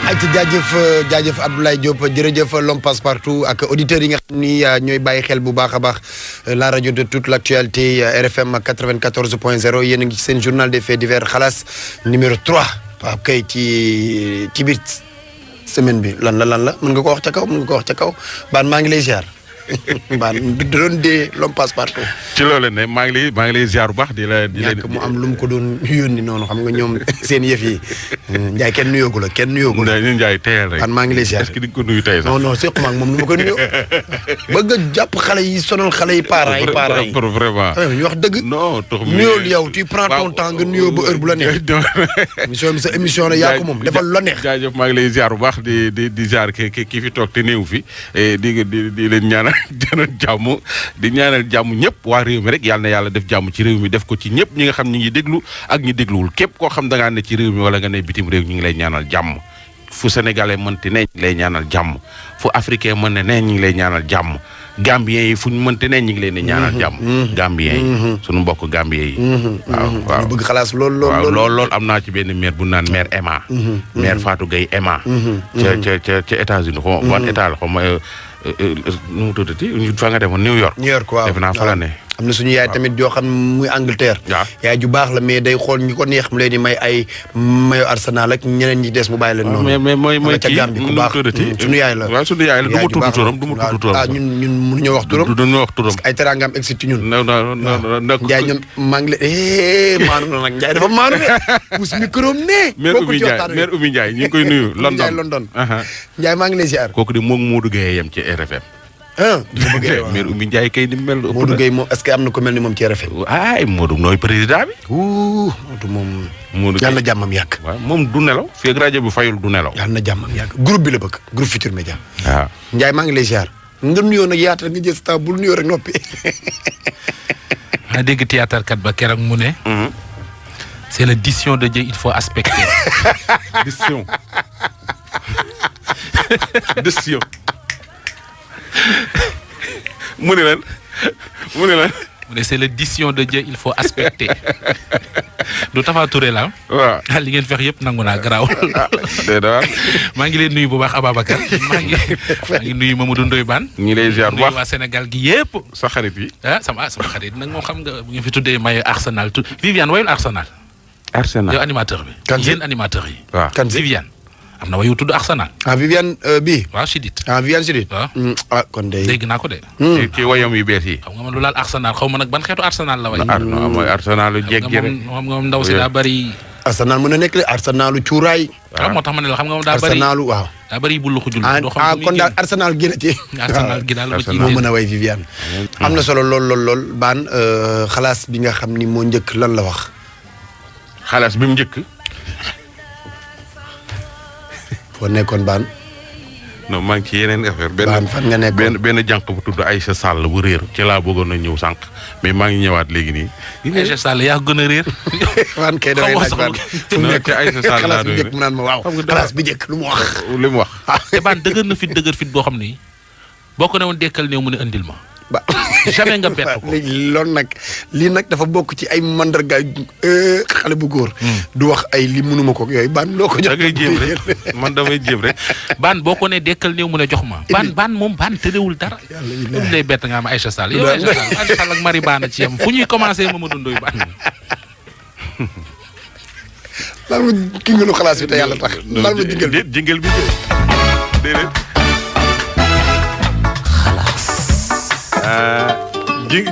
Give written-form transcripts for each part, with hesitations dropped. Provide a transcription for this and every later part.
ak jaajëf Abdoulaye Diop jërëjëf l'homme passe partout ak auditeurs yi nga xam ni ñooy bàyyi xel bu baax a baax la rajo de toute l'actualité RFM 94.0 yéen a ngi ci seen journal des faits divers xalaas numéro 3 waaw kay ci biir semaine bi lan la mën nga ko wax ca kaw baan maa ngi lay ziar baan doon dee l'homme passe partout. ci loolu ne maa ngi lay ziar bu baax di la mu am lu mu ko doon yónni noonu xam nga ñoom seen yëf yi Ndiaye kenn nuyoogu la. Ndiaye teyal rek. man maa ngi lay ziar est-ce que di nga ko nuyu tey sax. non seq ma ak moom nu ma ko nuyoo bëgg a jàpp xale yi sonal xale yi parents yi. vraiment. ñu wax dëgg. non tax mu nuyool yow tu prends ton temps nga nuyoo ba heure bu la neex. émission bi sa émission la yaa ko moom defal la neex. jaajëf maa ngi lay ziar bu baax di ziar kii fi toog te néew fi di leen ñaanal jàmm di ñaanal jàmm ñëpp waa réew mi rek yàlla na yàlla def jàmm ci réew mi def ko ci ñëpp ñi nga xam ñi ngi déglu ak ñi dégluwul képp koo xam da ngaa ne ci réew mi wala nga ne bitim réew ñi ngi lay ñaanal jàmm fu sénégalais mënti ne ñi ngi lay ñaanal jàmm fu africain mën ne ñi ngi lay ñaanal jàmm gambien yi fu ñu mënti ne ñi ngi leen di ñaanal jàmm gambien yi suñu mbokk gambien yi waaw bëgg xalaas lool am naa ci benn maire bu naan maire Emma maire Fatou Gueye Emma ca États-Unis xaw ma ban état la xaw ma nu mu tuddati fa nga demoon New York waaw def naa fa la ne am na suñu yaay tamit joo xam muy Angleterre. yaay ju baax la mais day xool ñi ko neex mu leen di may ay mayo Arsenal ak ñeneen ñi des mu bàyyi leen noonu. mais mooy ca Gambie ku baax suñu yaay la. waaw suñu yaay la du ma tudd turam ñun mënuñoo wax turam. duñu wax turam. parce que ay teraangam egsi ci ñun. non Ndiaye ñoom maa ngi leen maanu na nag Ndiaye dafa maanu de. pousse micro ne. mère Oumy Ndiaye ñu ngi koy nuyu. London Ndiaye maa ngi lay ziar. kooku de moom Modou Gueye yem ci RFM. mère Oumy Ndiaye kay ni mel. Modou Gueye moom est-ce que am na ko mel ni moom ci RFM. ay Modou nooy président bi. Modou moom. yàlla na jàmmam yàgg. waaw moom du nelaw fii ak rajo bi fayul du nelaw. yàlla na jàmmam yàgg groupe bi la bëgg groupe Futurs Médias. waaw Ndiaye maa ngi lay ziar. nga nuyoo nag yaatal nga jël sa temps bul nuyoo rek noppi. nga dégg théâtre kat ba keroog mu ne. c'est l'édition de Dieu il faut aspecter. décision. mu ne lan. mu ne c'est l'édition de Dieu il faut aspecter. du Tafa Touré la waaw li ngeen fex yëpp nangu naa garaaw. maa ngi leen nuyu bu baax Ababacar. maa ngi nuyu Mamadou Ndoye Bane. ñu lay ziar bu baax nuyu waa Sénégal gi yëpp. sa xarit yi. sama xarit nag moom xam nga bu ngeen fi tuddee mayo Arsenal Viviane wayul Arsenal. Yow animateur bi. yéen animateur yi. waaw kan Viviane. am na wayu tudd Arsenal. Viviane bii. waaw Chidit. Viviane Chidit. waaw kon de. dégg naa ko de. ci wayam yu bees yi. xam nga man lu laal Arsenal xaw ma nag ban xeetu Arsenal la way. mooy Arsenal lu jéggi rek. xam nga moom ndaw si daa bëri. Arsenal mën na nekk Arsenalu cuuraay. waaw moo tax ma ne la xam nga moom daa bëri Arsenalu waaw. daa bëri bulu xujul. kon daal Arsenal génn ci. Arsenal gi daal moo mën a way Viviane. am na solo lool baan xalaas bi nga xam ni moo njëkk lan la wax. xalaas bi mu njëkk. foo nekkoon baan. non maa ngi ci yeneen affaire. baan fan nga nekkoon benn jànq bu tudd Aïcha Sall bu réer ci laa bëggoon a ñëw sànq mais maa ngi ñëwaat léegi nii. Aïcha Sall yaa gën a réer. waan kay damay laaj baan fu mu nekk Aïcha Sall laa xalaas bi njëkk mu naan ma waaw. xalaas bi njëkk lu mu wax. li mu wax. te baan dëgër fit boo xam ni boo ko ne woon dekkal néew mu ne andil ma. ba jamais nga bett ko. léegi loolu nag lii nag dafa bokk ci ay mandarga xale bu góor. du wax ay li mënuma ko yooyu baan loo ko jox. da ngay jéem rek man damay jéem rek. baan boo ko ne dekkal néew mu ne jox ma. baan moom baan tëddewul dara. yàlla lay bett nga am Aïcha Sall yow Aïcha Sall ak Marie Bana ci yam fu ñuy commencé Mamadou Ndoye Bane. laal ma ki nga lu xalaas bi te yàlla tax. laal ma jingal bi jingal bi déedéet.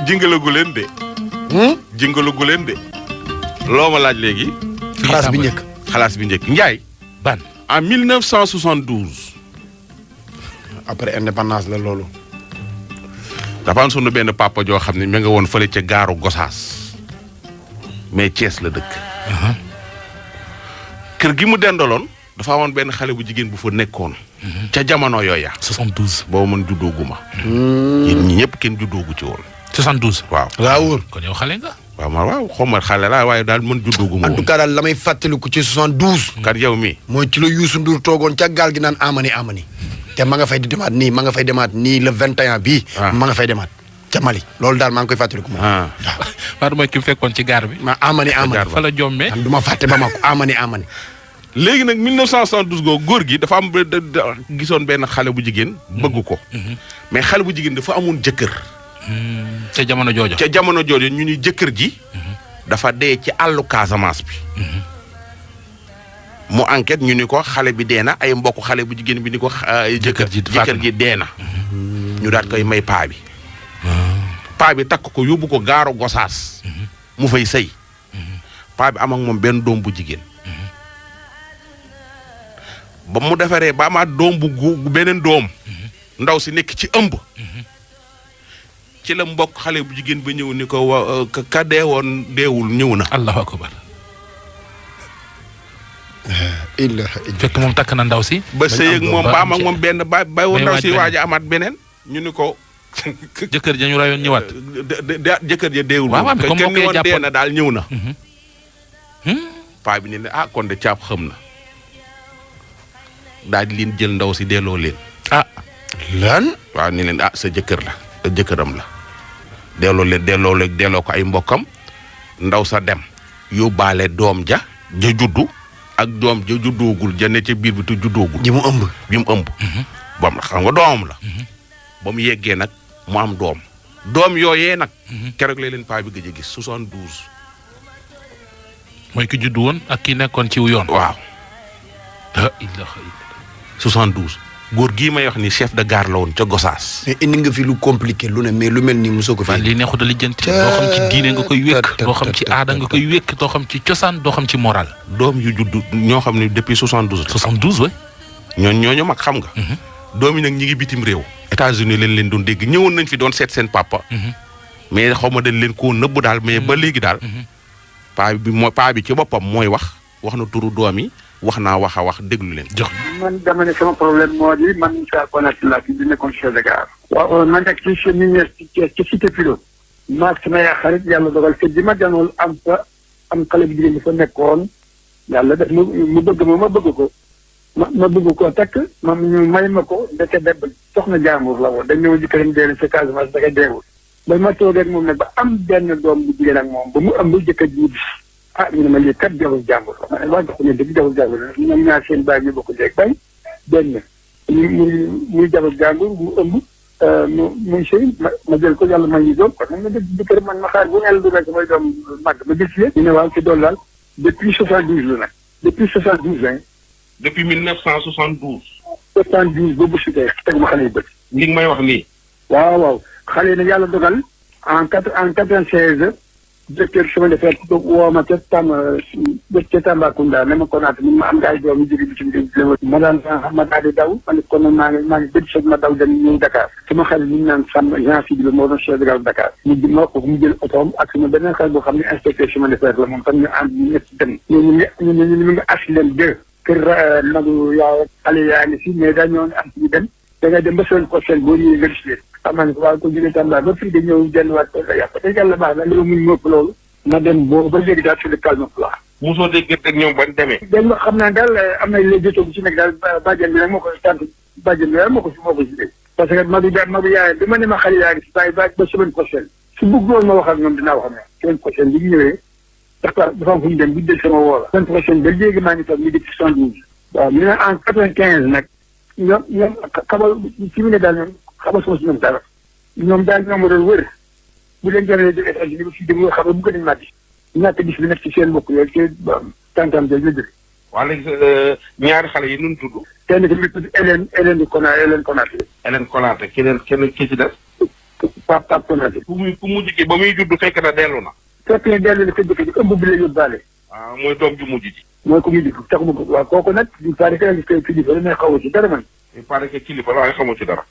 jingalagu leen de. jingalagu leen de. loo ma laaj léegi. xalaas bi njëkk. xalaas bi njëkk Ndiaye. ban en 1972. après indépendance la loolu. dafa am sunu benn papa joo xam ne mi nga woon fële ca gaaru Gosaas. mais Thiès la dëkk. kër gi mu dendaloon. dafa amoon benn xale bu jigéen bu fa nekkoon. ca jamono yooya. 72. boobu man juddooguma. yéen ñi ñëpp kenn juddoogu ci woon. 72. waaw. wóor. kon yow xale nga. waaw xaw ma xale laa waaye daal man juddooguma woon. en tout cas daal la may fàttaliku ci 72. kat yow mi mooy ci la Youssou Ndour toogoon ca gaal gi naan amani. te ma nga fay demaat nii le 21 bii. ma nga fay demaat ca Mali. loolu daal maa ngi koy fàttaliku moom. waaw. Fatou mooy ki fekkoon ci gaar bi. ma amani. fa la jommee. du ma fàtte ba ma ko amani. léegi nag 1972 googu góor gi dafa am gisoon benn xale bu jigéen bëgg ko. mais xale bu jigéen dafa amoon jëkkër. ca jamono joojo. ca jamono joojo ñu ni jëkkër ji. dafa dee ci àllu Casamance bi. mu enquête ñu ni ko xale bi dee na ay mbokk xale bu jigéen bi ni ko. jëkkër ji dee na. ñu daat koy may paa bi. paa bi takk ko yóbbu ko gaaru Gosaas. mu fay sëy. paa bi am ak moom benn doom bu jigéen. ba mu defaree ba amaat doom bu beneen doom. ndaw si nekk ci ëmb. ci la mbokk xale bu jigéen ba ñëw ni ko ka deewoon deewul ñëw na. allahu akbar. fekk moom takk na ndaw si. ba sëy ak moom ba am ak moom benn ba woon ndaw si waaj a amaat beneen. ñu ni ko. jëkkër ja ñu rayoon ñëwaat. jëkkër ja deewul. waaw waaw comme ni woon dee na daal ñëw na. paa bi ne ah kon de caab xam na. daal di leen jël ndaw si delloo leen. lan. waaw ni leen sa jëkkër la sa jëkkëram la. delloo ko ay mbokkam. ndaw sa dem. yóbbaale doom ja juddu. ak doom ja juddoogul ja ne ca biir bi te juddoogul. ji mu ëmb. bam xam nga doomam la. ba mu yeggee nag mu am doom. doom yooyee nag. keroog la leen paa bi gëj a gis 72. mooy ki juddu woon ak ki nekkoon ci yoon. waaw. la ilaha illallah. 72. góor gii may wax ni chef de gare la woon ca Gosaas. mais indi nga fi lu compliqué lu ne mais lu mel ni mosoo ko fi. lii neexut a lijjanti. doo xam ci diine nga koy wékk. doo xam ci aada nga koy wékk. doo xam ci cosaan doo xam ci moral. doom yu juddu ñoo xam ne depuis 72 la. 72 we. ñooñu mag xam nga. doom yi nag ñi ngi bitim réew. États-Unis leen doon dégg ñëwoon nañ fi doon seet seen papa. mais xaw ma dañ leen koo nëbb daal mais ba léegi daal. paa bi ci boppam mooy wax na turu doom yi. wax naa wax a wax déglu leen. jox man dama ne sama problème moo di man Moussa Konaté laa fi di nekkoon chef de gare. waaw man nekk ci ministère ci cité pilote. maag sama yaa xarit yàlla dogal te bi ma danoon am xale bu jigéen bi fa nekkoon yàlla def mu bëgg ma bëgg ko. ma bëgg ko takk ñu may ma ko ndeke deb soxna jàmbur la woon dañ ñëw jëkkëram dee na ca Casamance da koy deewul. ba ma toogee ak moom nag ba am benn doom bu jigéen ak moom ba mu ëmb jëkkër ji ñu ne ma lii kat jaww jàmbur la. ma ne waa jox ko ne dëgg jaww jàmbur la ñoom ñaar seen baay ñu bokk jeeg bay benn muy jaww jàmbur mu ëmb muy sëy ma jël ko yàlla may ñu doom kon nag ma dëgg jëkkër man ma xaar bu ngeen du rek mooy doom màgg ma jël si leen. ñu ne waaw ci doon daal depuis 72 la nag depuis 72 ans. depuis 1972. 72 boobu su dee teg ma xale yu bëri. li nga may wax nii. waaw xale yi nag yàlla dogal en 96. directeur chemin de fer woo ma ca Tambacounda ne ma Konaté mun ma am ngaay doom yu jóge bitim réew ma daal di daw ma ne kon nag maa ngi bëgg soog ma daw dem ñëw Dakar sama xale ñu naan Sam Jean Sidibé moo doon chef de gare Dakar mu jël otoom ak sama beneen xale boo xam ne inspecteur chemin de fer la moom tam ñu ànd ñu ñett dem ñu ngi HLM 2 kër nagu yaa xale yaa ngi fi mais dañoo am ci ñu dem da ngay dem ba semaine prochaine boo ñëwee nga gis leen xam naa ne waaw ko jógee Tamba ba fii de ñëw delluwaat yàpp te yàlla baax na li ma mun mëpp loolu na dem boo ba léegi daal sur le calme plat. mosoo dégg ak ñoom ban demee. dañ ma xam naa daal am na les jotoo bu ci nekk daal bàjjen bi nag moo ko sant bàjjen bi daal moo ko si dégg parce que Mabou yaay bi ma ne ma xale yaa ngi si bàyyi ba semaine prochaine su bëggoon ma wax ak ñoom dinaa wax ak ñoom semaine prochaine bi ñu ñëwee dafa am fu ñu dem bu ñu del sama woo la semaine prochaine ba léegi maa ngi toog ñu def 72 waaw ñu ne en 95 nag ñoom xamal ci mu ne daal ñoom xamal sama si ñoom dara ñoom daal ñoom ma doon wër bu leen jëlee de États-Unis ba fii dem xam ne bu gën a màgg ñàkk gis bi nekk ci seen mbokk yooyu ci tàntam jooju la jóge. waa léegi ñaari xale yi nu tudd. kenn ki mi tudd Hélène Konaté. Hélène Konaté kenn ki ci des. Pape Konaté. ku mujj ki ba muy judd fekk na dellu na. fekk na dellu na fekk na ëmb bi la yóbbaale. waaw mooy doom ju mujj ji. mooy ko mujj taxuma ko waaw kooku nag il paraît que kilifa la mais xaw ci dara man. il paraît que kilifa la waaye xamu ci dara.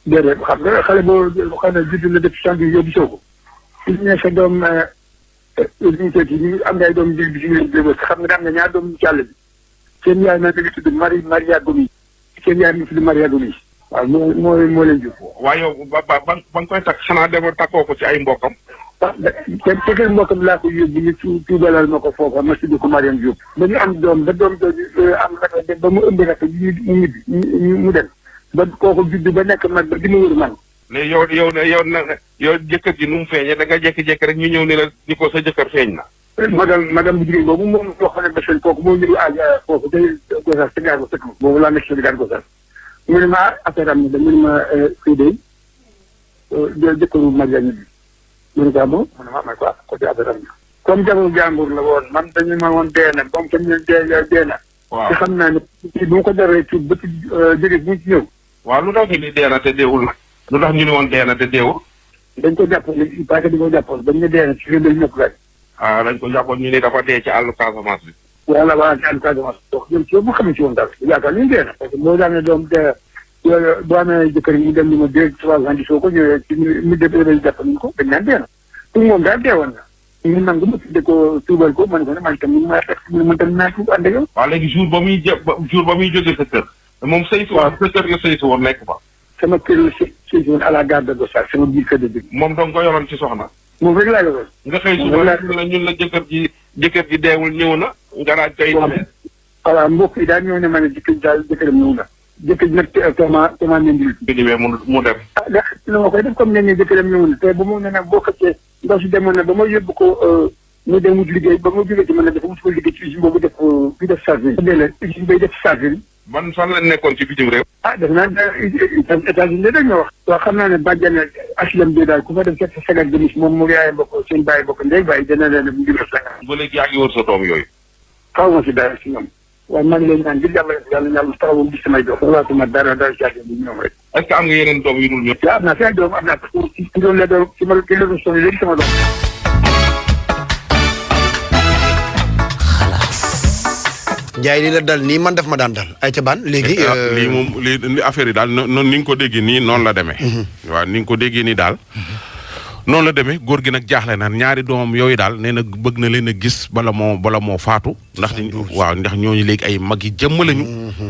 déedéet xam nga xale boo xam ne judd na def change yóbbu soo ko. su ñu nee sa doom ñu am ngay doom bi si ñu xam nga am na ñaar doom ci àll bi. seen yaay nag dañuy tudd Maria Gomis. seen yaay mi tudd Maria Gomis. waaw moo leen jur. waaye yow ba nga koy takk xanaa demoon takkoo ko ci ay mbokkam. te kër mbokkam laa ko yóbbu ñu tuubalal ma ko foofa ma tudd ko Mariam Diop. ba ñu am doom ba doom jooju am naka ba mu ëmb naka mu dem. ba kooku judd ba nekk mag ba di ma wër man. léegi yow jëkkër ji nu mu feeñee da nga jékki-jékki rek ñu ñëw ni la ni ko sa jëkkër feeñ na. madame bu jigéen boobu moom moo xam ne bés kooku moo ñëw foofu day Gossas te gaar ko sëkk boobu laa nekk si gaar Gossas mu ne ma affaire am na mu ne ma fii de jëkkëru Mariane bi mu ne ko bon mu ne ma may ko côté affaire am na comme jamono jàmbur la woon man dañu ma woon dee na comme que ñu dee na. waaw te xam naa ne bu ma ko daree ci bët jóge bu ci ñëw. waaw lu tax ni dee na te deewul nag. lu tax ñu ne woon dee na te deewul. dañ ko jàppoon léegi parce que dañ ko jàppoon bañ ne dee na ci réew mi ñëpp rek. dañ ko jàppoon ñu ne dafa dee ci àllu Casamance bi. voilà voilà ci àllu Casamance donc ñoom ci yow bu xamee ci woon daal yaakaar ñu dee na parce que boo daanee doom dee boo amee jëkkër yi mu dem ni ma 2-3 ans di soo ko ñëwee ci mu dem jàpp nañu ko dañ naan dee na pour moom daal deewoon na ñu nangu ma tudde ko tuubal ko man ko ne man tam ma fekk man tam naa tuub ànd ak yow. waaw léegi jour ba muy jógee sa kër. moom saytu woon sa kër nga saytu woon nekk fa. sama kër la saytu woon à la gare de Gossas sama biir kër de dëgg. moom dong ko yoroon ci soxna. moom rek laa yoroon. nga xëy suba ñun la jëkkër ji deewul ñëw na. nga raaj kay. voilà mbokk yi daal ñëw ne ma ne jëkkëram ñëw na. jëkkër ji nag comment ñëndil. mu dem. ndax li ma koy def comme ne ni jëkkëram ñëw na te bu mu ne nag boo xëccee ndax si demoon na ba ma yóbbu ko mu dem wut liggéey ba ma jógee ci mën na dafa wut ko liggéey ci usine boobu def chargé. déedéet usine bay def chargé. man fan la nekkoon ci bitim réew. def naa États-Unis dañ ma wax. waaw xam naa ne bàjjan HLM bi daal ku fa dem fekk sa sagat bi moom mu yaayee bokk seen bàyyi bokk ndey bàyyi dana leen mu jël sa. ba léegi yaa ngi wër sa doom yooyu. xaw ma si dara si ñoom. waaye maa ngi leen ñaan ngir yàlla taxawu gis samay doom. xalaatuma dara si àddina bi ñoom rek. est-ce que am nga yeneen doom yu dul ñëpp. am naa fi ay doom am naa ci doon la doom ci ma ki la doon sonné léegi sama doom. Njaay li la dal nii man daf ma daan dal ay ca baan léegi. lii moom lii affaire yi daal noonu ni nga ko déggee nii noonu la demee. waaw ni nga ko déggee nii daal. noonu la demee góor gi nag jaaxle na ñaari doomam yooyu daal nee na bëgg na leen a gis bala moo faatu. ndax ñooñu léegi ay mag yi jëmm lañu.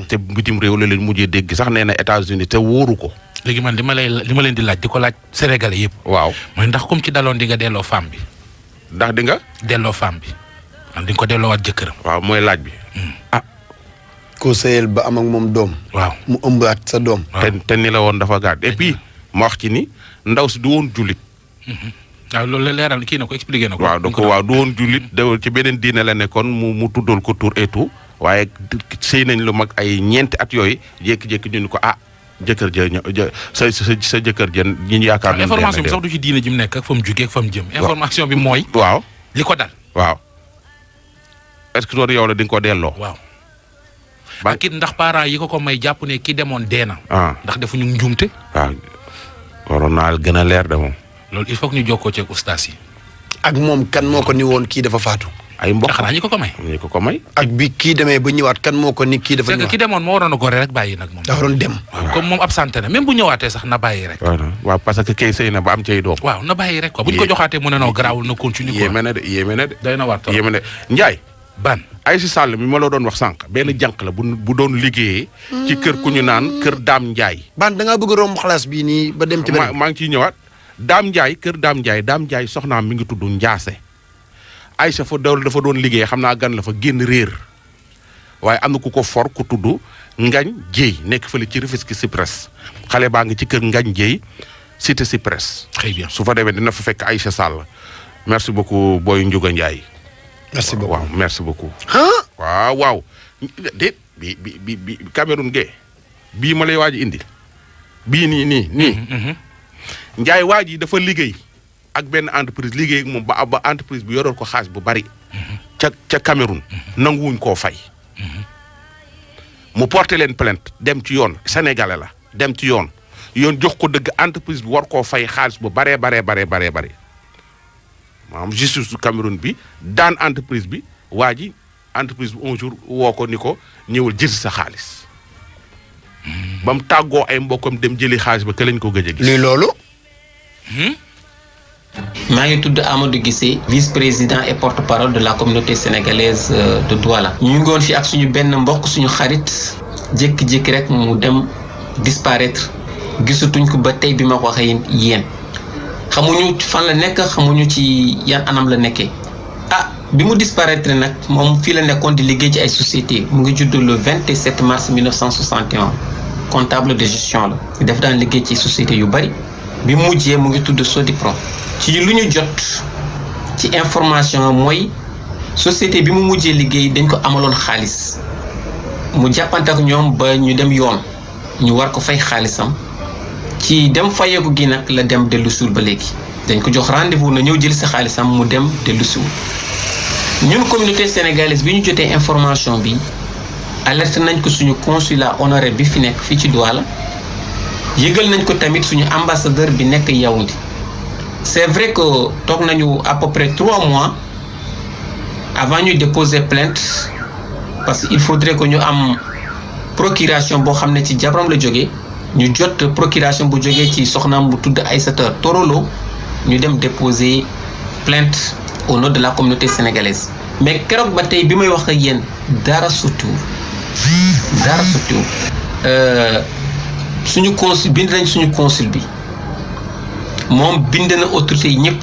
te bitim réew la leen mujjee dégg sax nee na États-Unis te wóoru ko. léegi man li ma leen di laaj di ko laaj Sénégalais yëpp. waaw mooy ndax comme ci daloon di nga delloo femme bi. ndax di nga. delloo femme bi. di nga ko delloowaat jëkkëram. waaw mooy laaj bi. ko sëyal ba am ak moom doom. waaw mu ëmbaat sa doom. te ni la woon dafa gàtt et puis ma wax ci ni ndaw si du woon jullit. waaw loolu la leeral kii na ko expliqué na ko. waaw donc waaw du woon jullit ci beneen diine la nekkoon mu tuddal ko tur et tout waaye sëy nañ lu mag ay ñeenti at yooyu jékki-jékki ñu ni ko jëkkër ja sa jëkkër ja ñi ñu yaakaar. information bi sax du ci diine ji mu nekk ak fa mu jugee ak fa mu jëm. information bi mooy. waaw li ko dal. waaw est-ce que doon yow la di nga ko delloo. waaw. ba kii ndax parents yi ko may jàpp ne ki demoon dee na. ndax defuñu njuumte. waaw waroon naa gën a leer de moom. loolu il faut que ñu jokkoo ci ustaas yi. ak moom kan moo ko ni woon kii dafa faatu. ay mbokk xanaa ñi ko may. ñi ko may. ak bi kii demee ba ñëwaat kan moo ko ni kii dafa ñëwaat. c'est que ki demoon moo waroon a gore rek bàyyi nag moom. dafa doon dem. waaw comme moom absenté na même bu ñëwaatee sax na bàyyi rek. waaw parce que kay sëy na ba am cay doom. waaw na bàyyi rek quoi bu ñu ko joxaatee mu ne noo garaawul na continue. yéeme na de day na war trop yéeme na de Ndiaye. ban Aïssa Sall mi ma la doon wax sànq benn jànq la bu doon liggéeyee. ci kër ku ñu naan kër Dame Ndiaye. ban da ngaa bëgg a romb xalaas bii nii ba dem ci benn. maa ngi ciy ñëwaat Dame Ndiaye kër Dame Ndiaye soxnaam mi ngi tudd Ndiasse. Aïssa dafa doon liggéey xam naa gan la fa génn réer waaye am na ku ko for ku tudd Ngañ Jéy nekk fële ci Rufisque Cyprès xale baa ngi ci kër Ngañ Jéy cité Cyprès. très bien su fa demee dina fa fekk Aïssa Sall merci beaucoup Boy Ndiouga Ndiaye. merci beaucoup waaw merci beaucoup. waaw déet bi Cameroun gee bii ma lay waaj indi bii nii. Ndiaye waaj yi dafa liggéey ak benn entreprise liggéey ak moom ba entreprise bi yoroon ko xaalis bu bari. ca Cameroun. nanguwuñ koo fay. mu porté leen plainte dem ci yoon sénégalais la dem ci yoon jox ko dëgg entreprise bi war koo fay xaalis bu baree. maanaam justice du Cameroun bi daan entreprise bi waa ji entreprise bi un jour woo ko ni ko ñëwal jël sa xaalis ba mu tàggoo ay mbokkam dem jëli xaalis ba ka lañ ko gëj a gis. lii loolu. maa ngi tudd Amadou Guissé vice-président et porte-parole de la communauté sénégalaise de Douala. ñu ngi woon fi ak suñu benn mbokk suñu xarit jékki-jékki rek mu dem disparaître gisatuñ ko ba tey bi ma ko waxee yéen. xamuñu fan la nekk xamuñu ci yan anam la nekkee bi mu disparaître nag moom fii la nekkoon di liggéey ci ay société mu ngi judd le 27 mars 1961 comptable de gestion la def daan liggéey ci société yu bari bi mujjee mu ngi tudd Sodipro ci lu ñu jot ci information mooy société bi mu mujjee liggéey dañ ko amaloon xaalis mu jàppante ak ñoom ba ñu dem yoon ñu war ko fay xaalisam ci dem fayeeku gi nag la dem dellu suul ba léegi dañ ko jox rendez-vous na ñëw jël sa xaalisam mu dem dellu suul ñun communauté sénégalaise bi ñu jotee information bi alerte nañ ko suñu consulat honoraire bi fi nekk fii ci Douala yëgal nañ ko tamit suñu ambassadeur bi nekk Yaoundé c'est vrai que toog nañu à peu près 3 mois avant ñu déposer plainte parce que il faudrait que ñu am procuration boo xam ne ci jabaram la jógee ñu jot procuration bu jógee ci soxnaam bu tudd Aïssata Torolo ñu dem déposer plainte au nom de la communauté sénégalaise mais keroog ba tey bi may wax ak yéen dara sottiwul suñu consul bind nañ suñu consul bi moom bind na autorité yi ñëpp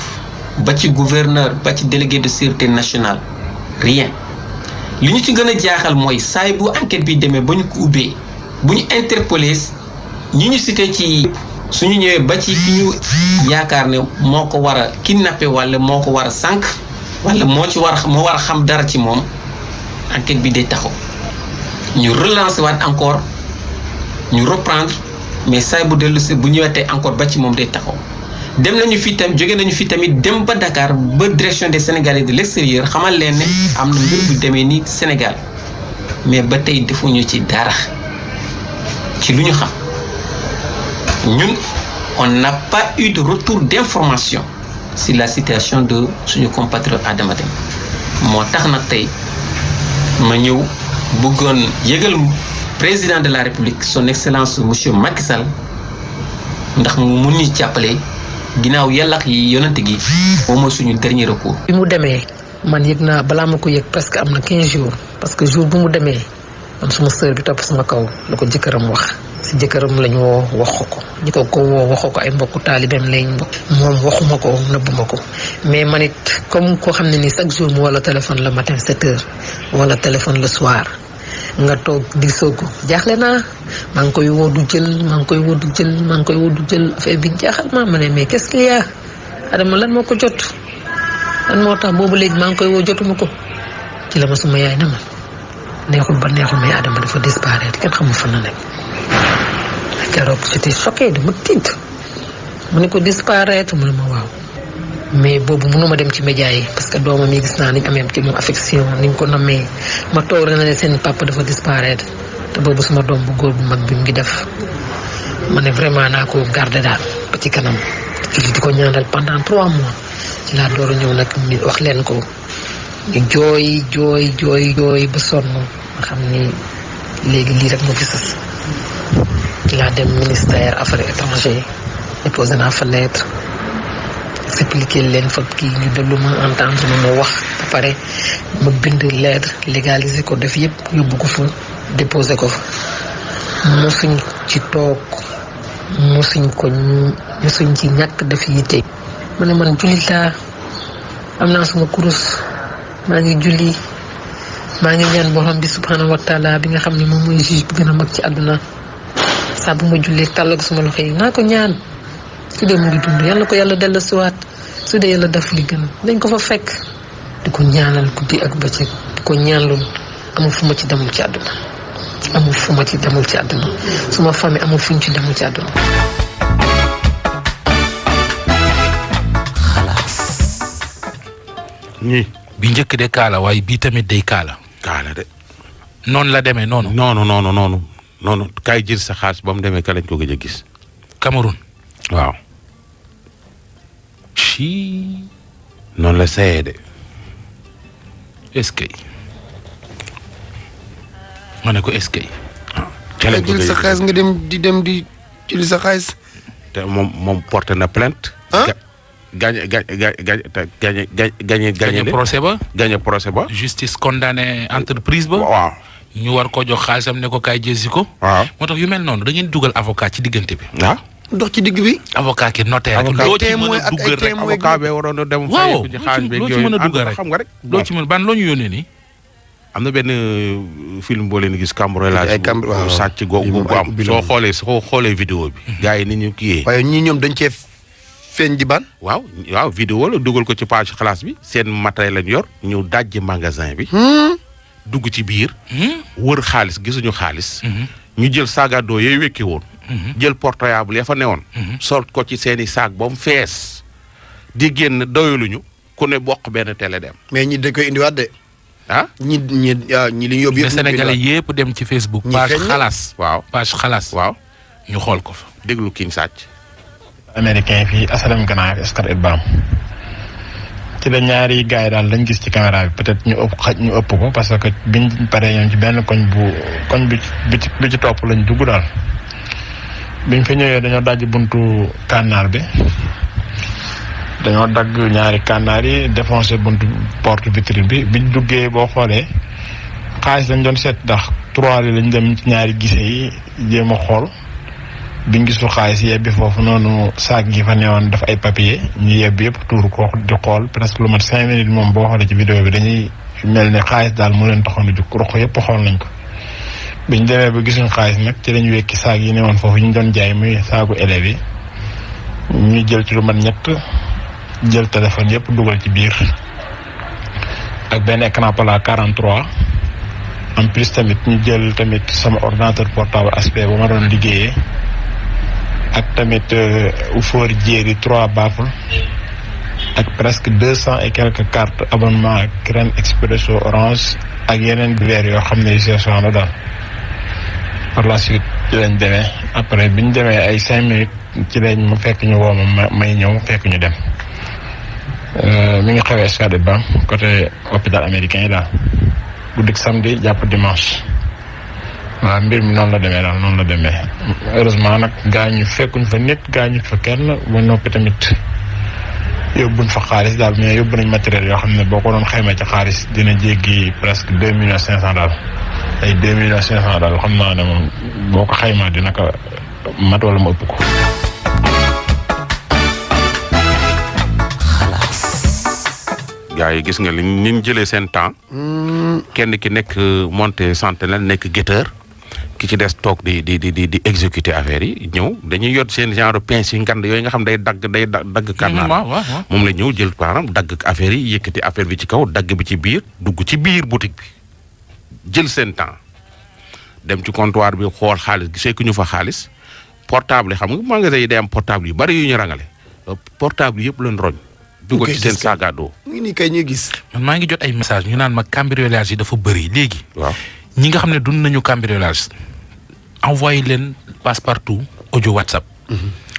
ba ci gouverneur ba ci délégué de sûreté nationale rien li ñu ci gën a jaaxal mooy saay bu enquête bi demee ba ñu ko ubbee bu ñu interpellé ñi ñu cité ci suñu ñëwee ba ci ki ñu yaakaar ne moo ko war a kidnappé wala moo ko war a sànq wala moo war a xam dara ci moom enquête bi day taxaw ñu relancer waat encore ñu reprendre mais saay bu dellu si bu ñëwatee encore ba ci moom day taxaw dem nañu fi tam jóge nañu fi tamit dem ba Dakar ba direction des Sénégalais de l'extérieur xamal leen ne am na mbir bu demee ni Sénégal mais ba tey defuñu ci dara ci lu ñu xam ñun on n'a pas eu de retour d'information sur la situation de suñu compatriote Adama Deme moo tax nag tey ma ñëw bëggoon yëgal président de la République son excellence monsieur Macky Sall ndax mu mun ñu jàppale ginnaaw yàlla ak yi yonante gi moom mooy suñu dernier recours. bi mu demee man yëg naa balaa ma ko yëg presque am na 15 jours parce que jour bu mu demee man suma sœur bi topp sama kaw la ko jëkkëram wax si jëkkëram lañu woo waxu ko ñi ko woo waxu ko ay mbokku taalibeem lañ mbokk moom waxuma ko nëbbuma ko mais man it comme koo xam ne ni chaque jour mu wala téléphone le matin 7 heures wala téléphone le soir nga toog di soog jaaxle naa maa ngi koy woo du jël maa ngi koy woo du jël maa ngi koy woo du jël affaire bi jaaxal ma ne mais qu'est-ce qu'il y a Adama lan moo ko jot lan moo tax boobu léegi maa ngi koy woo jotuma ko ci la ma suma yaay na ma neexul ba neexul mais Adama dafa disparaître kenn xamul fan la nekk keroog j'étais choquée dama tiit mu ne ko disparaître mu ne ma waaw mais boobu mënuma dem ci média yi parce que doomam yi gis naa niñ amee ci moom affection niñ ko namee ma toog rek na ne seen papa dafa disparaître te boobu suma doom bu góor bu mag bi mu ngi def ma ne vraiment naa ko garder daal ba ci kanam ci di ko ñaanal pendant 3 mois ci laa door a ñëw nag ni wax leen ko ñu jooy ba sonn nga xam ni léegi lii rek moo fi sës ci laa dem ministère affaires étrangères déposé naa fa lettre expliqué leen fa kii ñu dellu ma entendre ma wax ba pare ma bind lettre légaliser ko def yëpp yóbbu ko fa déposé ko fa mosuñ ci toog mosuñ ci ñàkk def yitte ma ne man jullit laa am naa suma kurus maa ngi julli maa ngi ñaan borom bi subhanahu wa taala bi nga xam ne moom mooy juge bi gën a mag ci àdduna saa bu ma jullee tàllal ko suma loxo yi naa ko ñaan su dee mu ngi dund yàlla ko yàlla dellu siwaat su dee yàlla def li gën dañ ko fa fekk di ko ñaanal guddi ak bëccëg di ko ñaanloon amul fu ma ci demul ci àdduna amul fu ma ci demul ci àdduna suma famille amul fu ñu ci demul ci àdduna. xalaas. ñii. bi njëkk de kaala waaye bii tamit day kaala. kaala de. noonu la demee noonu. noonu kaay jël sa xaalis ba mu demee ka lañ ko gëj a gis. Cameroun. waaw. ci. noonu la sayee de. est-ce que. ma ne ko est-ce que. ca lañ ko jël sa xaalis nga dem di jël sa xaalis. te moom porté na plainte. gagné procès ba. gagné procès ba. justice condamné entreprise ba. waaw. ñu war ko jox xaalisam ne ko kaay jëlsi ko. waaw moo tax yu mel noonu da ngeen dugal avocat ci diggante bi. waaw. dox ci digg bi. avocat ki notaire rek. avocat loo ci mën a duggal rek. avocat bee waroon a dem. waaw ci xaalis beeg loo ci yooyu mën a duggal rek xam nga rek. loo ci mën ban loo ñu yónnee nii. am na benn film boo leen gis cambriolage. waaw sàcc googu bu am soo xoolee vidéo bi. gars yi ni ñu kiyee. waaye ñii ñoom dañ cee feeñ di ban. waaw vidéo la dugal ko ci page xalaas bi seen matériel lañ yor ñëw dajji magasin bi. dugg ci biir. wër xaalis gisuñu xaalis. ñu jël saagado yooyu wekki woon. jël portable ya fa newoon. sol ko ci seeni saag ba mu fees. di génn doyaluñu ku ne bokk benn télé dem. mais ñi dañ koy indiwaat de. ah ñi li ñu yóbbu yëpp. Sénégalais yëpp dem ci Facebook. page xalaas. waaw page xalaas. waaw ñu xool ko fa. déglu kiñ sàcc. américain fii asalam gannaaw Scat Urbam ci la ñaari gars yi daal lañ gis ci caméra bi peut-être ñu ëpp ko parce que biñ paree ñoom ci benn koñ bi ci topp lañ dugg daal biñ fa ñëwee dañoo dajj buntu kànnaar bi dañoo dagg ñaari kànnaar yi défoncé buntu porte vitrine bi biñ duggee boo xoolee xaalis lañ doon seet ndax 3 li lañ dem ci ñaari gise yi jéem a xool biñ gisul xaalis yebbi foofu noonu saak gi fa newoon daf ay papier ñu yebbi yëpp tuur ko di xool presque lu mat 5 minutes moom boo xoolee ci vidéo bi dañuy mel ne xaalis daal mu leen taxoon a jug rox yëpp xool nañ ko biñ demee ba gisuñ xaalis nag ci lañ wekki saak yi newoon foofu ñu doon jaay muy saaku élèves yi ñu jël ci lu mat ñett jël téléphone yëpp dugal ci biir ak benn écran plat 43 en plus tamit ñu jël tamit sama ordinateur portable aspect ba ma doon liggéeyee ak tamit ufoor jéeri 3 baffles ak presque 200 et quelques cartes abonnement ak Ren Expresso Orange ak yeneen weer yoo xam ne gestion la daal par la suite ci lañ demee après bi ñu demee ay 5 minutes ci lañ mu fekk ñu woo ma may ñëw fekk ñu dem mi ngi xewee Scat Urbam côté hôpital américain yi daal guddik samedi jàpp dimanche waaw mbir mi noonu la demee daal noonu la demee heureusement nag gaañu fekkuñ fa nit gaañu fa kenn ba noppi tamit yóbbuñ fa xaalis daal mais yóbbu nañ matériel yoo xam ne boo ko doon xayma ci xaalis dina jéggi presque 2,5 millions daal ay 2,5 millions daal xam naa ne moom boo ko xaymaa dina ko mat wala mu ëpp ko. gars yi gis nga li ñu jëlee seen temps. kenn ki nekk monté sentinelle nekk guetteur ki ci des toog di exécuter affaire yi ñëw dañuy yot seen genre pince yi ngand yooyu nga xam day dagg kànnaar moom la ñëw jël param dagg affaire yi yëkkati affaire bi ci kaw dagg bi ci biir dugg ci biir boutique bi jël seen temps dem ci comptoir bi xool xaalis gisee ku ñu fa xaalis portable yi xam nga magasin yi day am portable yu bari yu ñu rangale portable yëpp lañ roñ dugal ci seen sac à dos. mu ngi nii kay ñuy gis. man maa ngi jot ay message ñu naan ma cambriolage yi dafa bëri léegi. waaw ñi nga xam ne dund nañu cambriolage envoyé leen passe-partout audio WhatsApp.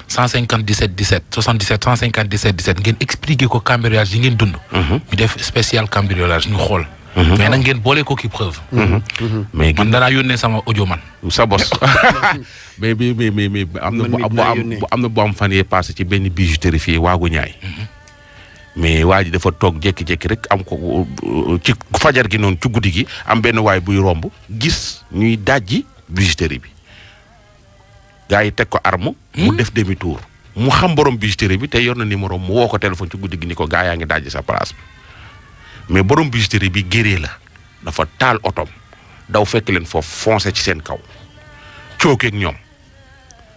157 17 77 157 17 ngeen expliqué ko cambriolage yi ngeen dund. ñu def spécial cambriolage ñu xool. mais nag ngeen boole ko ki preuve. mais man danaa yónnee sama audio man. sa bos mais am na bu am fan yee passé ci benn bijouterie fii waagu ñaay. mais waa ji dafa toog jékki-jékki rek am ko ci fajar gi noonu ci guddi gi am benn waay buy romb gis ñuy dajji bijouterie bi gars yi teg ko arme mu def demi tour mu xam borom bijouterie bi te yor na numéro mu woo ko téléphone ci guddi gi ni ko gaa yaa ngi dajji sa place bi mais borom bijouterie bi géree la dafa taal otom daw fekk leen foofu foncé ci seen kaw cookeeg ñoom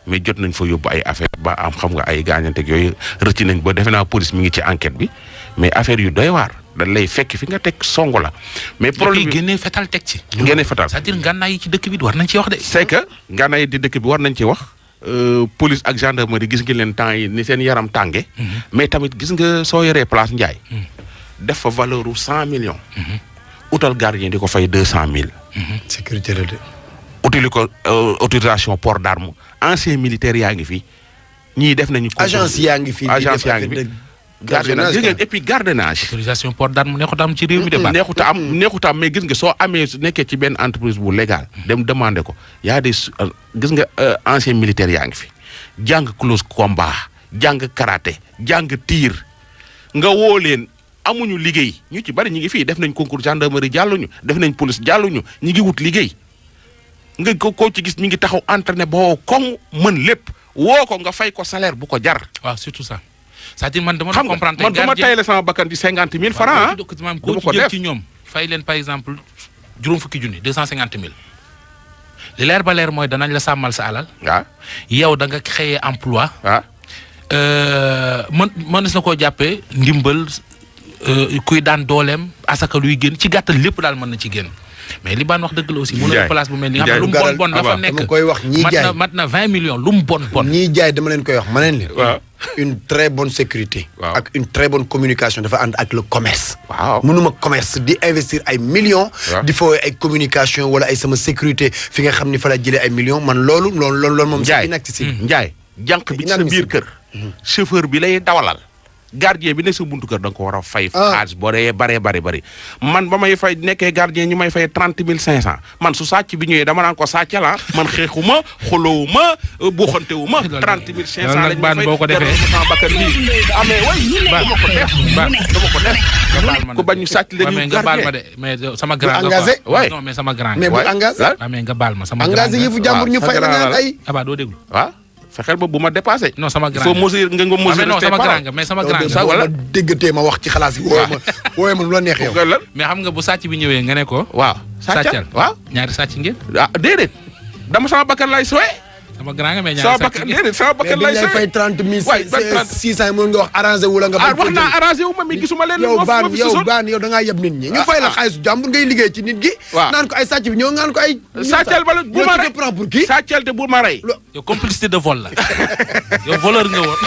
mais jot nañ fa yóbbu ay affaire ba am xam nga ay gaañanteeg yooyu rëcc nañ ba defe naa police mi ngi ci enquête bi mais affaire yu doy waar dañ lay fekk fi nga teg songo la. mais problème bi génnee fetal teg ci. génnee fetal c'est-à-dire ngànnaay yi ci dëkk bi war nañ ci wax de. c'est que ngànnaay yi di dëkk bi war nañ ci wax police ak gendarmerie gis nga leen temps yi ni seen yaram tànge mais tamit gis nga soo yoree place Ndiaye. def fa valeur u 100 millions. utal gardien di ko fay 200 000. sécurité la de. utili ko autorisation port d'arme ancien militaire yaa ngi fi ñii def nañu. agence yaa ngi fi agence yaa ngi fi. gardenage et puis gardenage. autorisation port d'arme neexut am ci réew mi de baax. neexut am mais gis nga soo amee su nekkee ci benn entreprise bu légal. dem demander ko yaa des gis nga ancien militaire yaa ngi fi jàng close combat jàng karaté jàng tir nga woo leen amuñu liggéey ñu ci bari ñu ngi fii def nañ concours gendarmerie jàlluñu def nañ police jàlluñu ñu ngi wut liggéey. nga ko ci gis mi ngi taxaw entraîné ba koŋ mën lépp woo ko nga fay ko salaire bu ko jar. waaw surtout ça c'est-à-dire man dama doon comprendre. man dama tayle sama bakkan ci 50 000 francs ah. koo ci jël ci ñoom fay leen par exemple juróom fukki junni 250 000. li leer ba leer mooy danañ la sàmmal sa alal. waaw yow da nga créer emploi. waaw mën na koo jàppee ndimbal kuy daan dooleem asaka luy génn ci gàttal lépp daal mën na ci génn mais li baan wax dëgg la aussi. mën na place bu mel ni nga xam ne lu mu bon dafa nekk dama koy wax ñii jaay mat na 20 millions lu mu bon. ñii jaay dama leen koy wax ma leen leen. waaw une très bonne sécurité. waaw ak une très bonne communication dafa ànd ak le commerce. waaw mënuma commerce di investir ay millions. di fooy ay communication wala ay sama sécurité fi nga xam ni fa la jëlee ay millions man loolu moom. Njaay inaccessible. Njaay jànq bi ci sa biir kër. chauffeur bi lay dawalal. gardien bi ne sa buntu kër da nga ko war a fay. xaalis boo dee bari man ba may fay nekkee gardien ñu may fay 30,500 man su sàcc bi ñëwee dama naan ko sàcc la man xeexuma xolowuma buuxantewuma 30,500 lañ ma fay boo ko defee sama bakkan bi amee way dama ko def ku bañ ñu sàcc la ñu nga baal ma de mais sama grand nga engagé quoi non mais sama grand mais bu engagé mais nga baal ma sama grand engagé yëfu jàmbur ñu fay la naan ay aba doo déglu waaw fexeel ba bu ma dépassé. non sama grand foo mesure nga mesure. non sama grand nga mais sama grand nga. wala déggatee ma wax ci xalaas yi. wooye ma lu la neex yow. mais xam nga bu sàcc bi ñëwee nga ne ko. waaw sàccal waaw ñaari sàcc ngeen. ah déedéet dama sama bakkan lay sowe. sama grand nga mais ñaari sàcc ngeen déedéet sama bakkan lay sowe. fay 30,600 mën nga wax arrangé wu la nga. wax naa arrangé wu ma mais gisuma leen. yow baan yow da ngaa yeb nit ñi. ñu fay la xaalisu jàmbur ngay liggéey ci nit gi. waaw naan ko ay sàcc bi ñëw ngaan ko ay. sàccal bala bu ma rey pour qui sàccal te bu ma rey. yow complicité de vol la yow voleur nga woon.